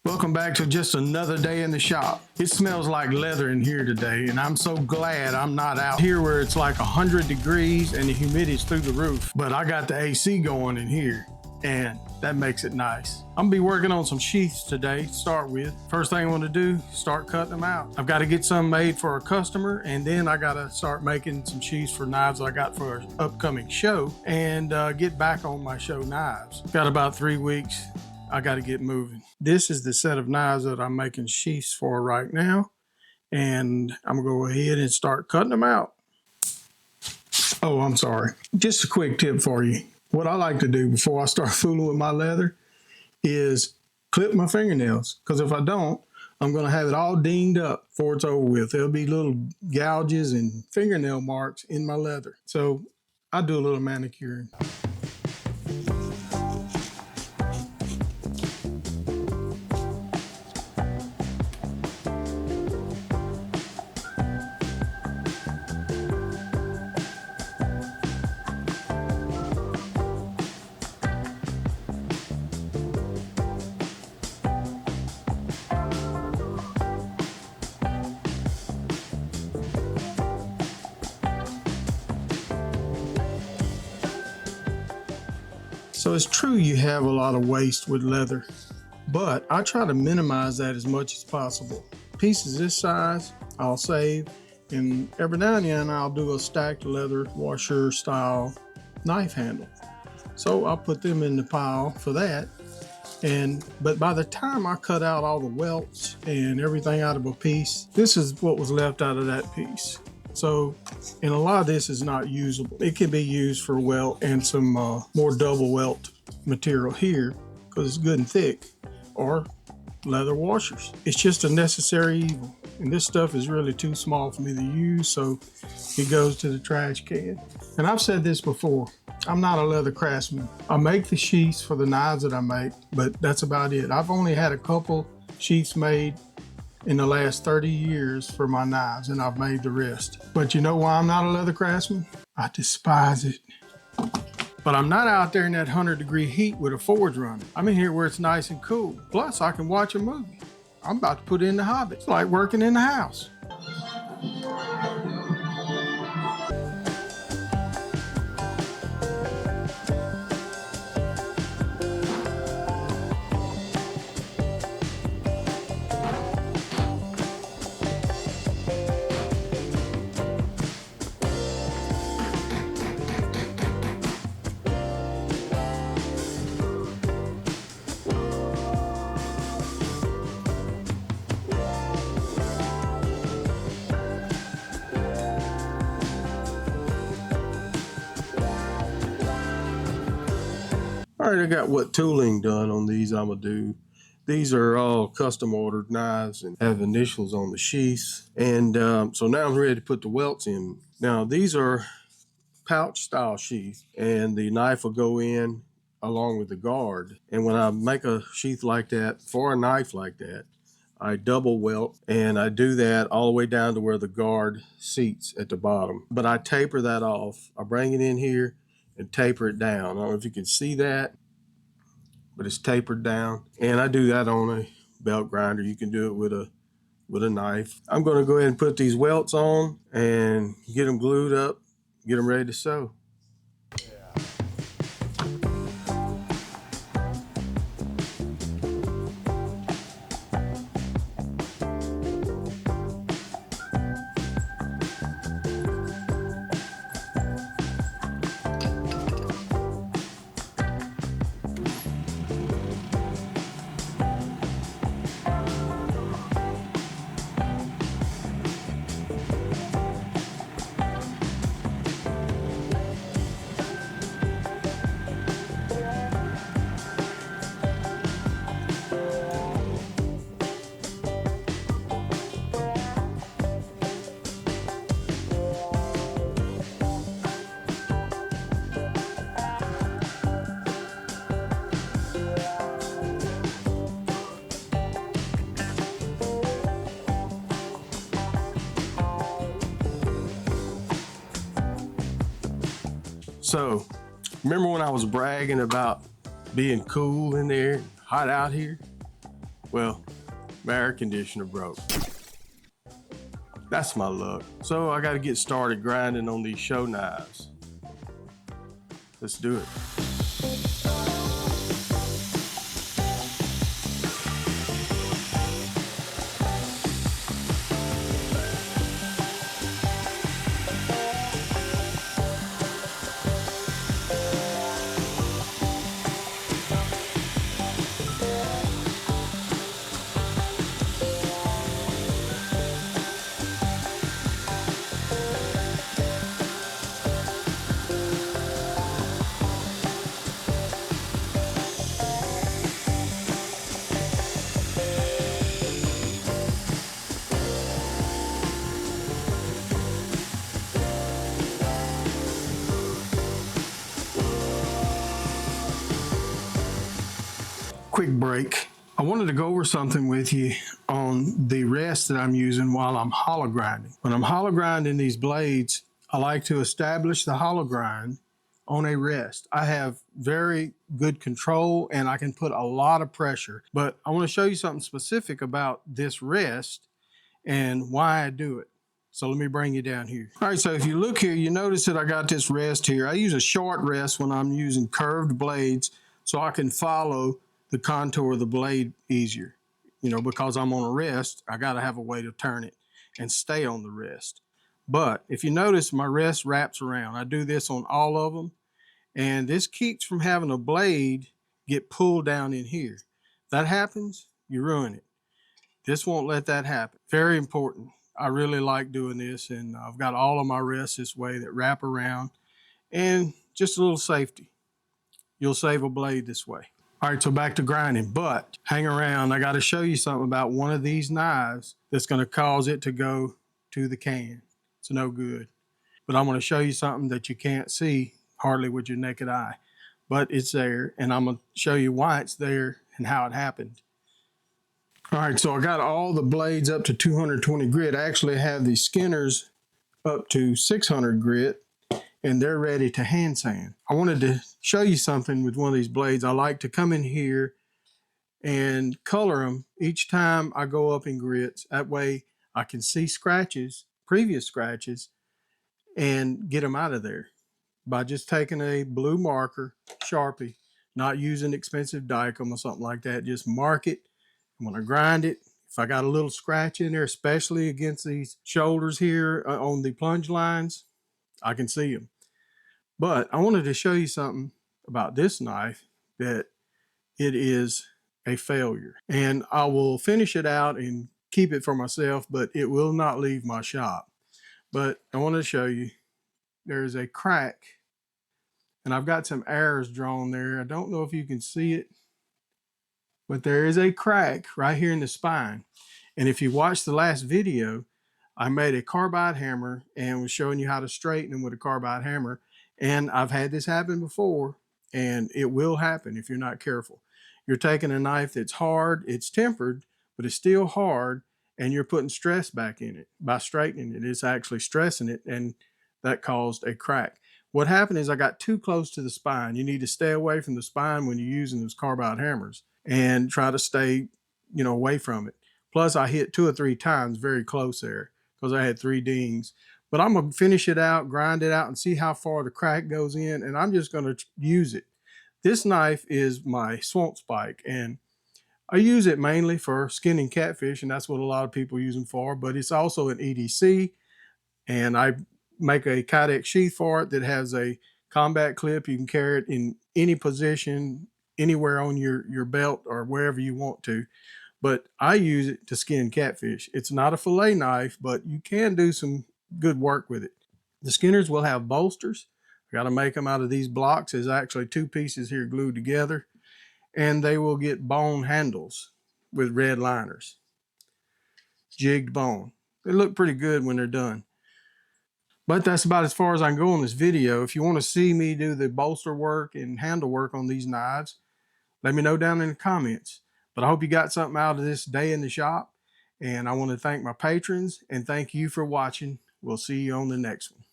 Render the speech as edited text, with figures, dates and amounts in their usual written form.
Welcome back to just another day in the shop. It smells like leather in here today, and I'm so glad I'm not out here where it's like 100 degrees and the humidity's through the roof. But I got the AC going in here, and that makes it nice. I'm gonna be working on some sheaths today to start with. First thing I want to do, start cutting them out. I've got to get some made for a customer, and then I got to start making some sheaths for knives I got for an upcoming show and get back on my show knives. Got about 3 weeks. I got to get moving. This is the set of knives that I'm making sheaths for right now, and I'm gonna go ahead and start cutting them out. Oh, I'm sorry. Just a quick tip for you. What I like to do before I start fooling with my leather is clip my fingernails, because if I don't, I'm gonna have it all dinged up before it's over with. There'll be little gouges and fingernail marks in my leather. So I do a little manicuring. So it's true you have a lot of waste with leather, but I try to minimize that as much as possible. Pieces this size, I'll save, and every now and then I'll do a stacked leather washer style knife handle. So I'll put them in the pile for that. But by the time I cut out all the welts and everything out of a piece, this is what was left out of that piece. So, and a lot of this is not usable. It can be used for welt and some more double welt material here because it's good and thick, or leather washers. It's just a necessary evil. And this stuff is really too small for me to use, so it goes to the trash can. And I've said this before, I'm not a leather craftsman. I make the sheaths for the knives that I make, but that's about it. I've only had a couple sheaths made in the last 30 years for my knives, and I've made the rest. But you know why I'm not a leather craftsman? I despise it. But I'm not out there in that 100-degree heat with a forge running. I'm in here where it's nice and cool. Plus, I can watch a movie. I'm about to put in The Hobbit. It's like working in the house. All right, I got what tooling done on these I'm gonna do. These are all custom ordered knives and have initials on the sheaths. And so now I'm ready to put the welts in. Now these are pouch style sheath, and the knife will go in along with the guard. And when I make a sheath like that, for a knife like that, I double welt, and I do that all the way down to where the guard seats at the bottom. But I taper that off. I bring it in here and taper it down. I don't know if you can see that, but it's tapered down. And I do that on a belt grinder. You can do it with a knife. I'm gonna go ahead and put these welts on and get them glued up, get them ready to sew. So, remember when I was bragging about being cool in there, hot out here? Well, my air conditioner broke. That's my luck. So I gotta get started grinding on these show knives. Let's do it. Quick break. I wanted to go over something with you on the rest that I'm using while I'm hollow grinding. When I'm hollow grinding these blades, I like to establish the hollow grind on a rest. I have very good control and I can put a lot of pressure, but I want to show you something specific about this rest and why I do it. So let me bring you down here. All right, so if you look here, you notice that I got this rest here. I use a short rest when I'm using curved blades so I can follow the contour of the blade easier. You know, because I'm on a rest, I gotta have a way to turn it and stay on the rest. But if you notice, my rest wraps around. I do this on all of them, and this keeps from having a blade get pulled down in here. If that happens, you ruin it. This won't let that happen. Very important. I really like doing this, and I've got all of my rests this way that wrap around, and just a little safety. You'll save a blade this way. All right, so back to grinding, but hang around. I got to show you something about one of these knives that's going to cause it to go to the can. It's no good. But I'm going to show you something that you can't see hardly with your naked eye, but it's there, and I'm going to show you why it's there and how it happened. All right, so I got all the blades up to 220 grit. I actually have the skinners up to 600 grit, and they're ready to hand sand. I wanted to show you something with one of these blades. I like to come in here and color them each time I go up in grits. That way I can see scratches, previous scratches, and get them out of there by just taking a blue marker, Sharpie, not using expensive Dykem or something like that. Just mark it. When I grind it, if I got a little scratch in there, especially against these shoulders here on the plunge lines, I can see them. But I wanted to show you something about this knife, that it is a failure. And I will finish it out and keep it for myself, but it will not leave my shop. But I want to show you, there's a crack, and I've got some arrows drawn there. I don't know if you can see it, but there is a crack right here in the spine. And if you watch the last video, I made a carbide hammer and was showing you how to straighten them with a carbide hammer. And I've had this happen before, and it will happen if you're not careful. You're taking a knife that's hard, it's tempered, but it's still hard, and you're putting stress back in it. By straightening it, it's actually stressing it, and that caused a crack. What happened is I got too close to the spine. You need to stay away from the spine when you're using those carbide hammers and try to stay, away from it. Plus, I hit 2 or 3 times very close there because I had 3 dings. But I'm going to finish it out, grind it out, and see how far the crack goes in, and I'm just going to use it. This knife is my swamp spike, and I use it mainly for skinning catfish, and that's what a lot of people use them for, but it's also an EDC, and I make a Kydex sheath for it that has a combat clip. You can carry it in any position, anywhere on your belt or wherever you want to. But I use it to skin catfish. It's not a fillet knife, but you can do some good work with it. The skinners will have bolsters. I got to make them out of these blocks. There's actually 2 pieces here glued together, and they will get bone handles with red liners, jigged bone. They look pretty good when they're done. But that's about as far as I can go on this video. If you want to see me do the bolster work and handle work on these knives, let me know down in the comments. But I hope you got something out of this day in the shop. And I want to thank my patrons and thank you for watching. We'll see you on the next one.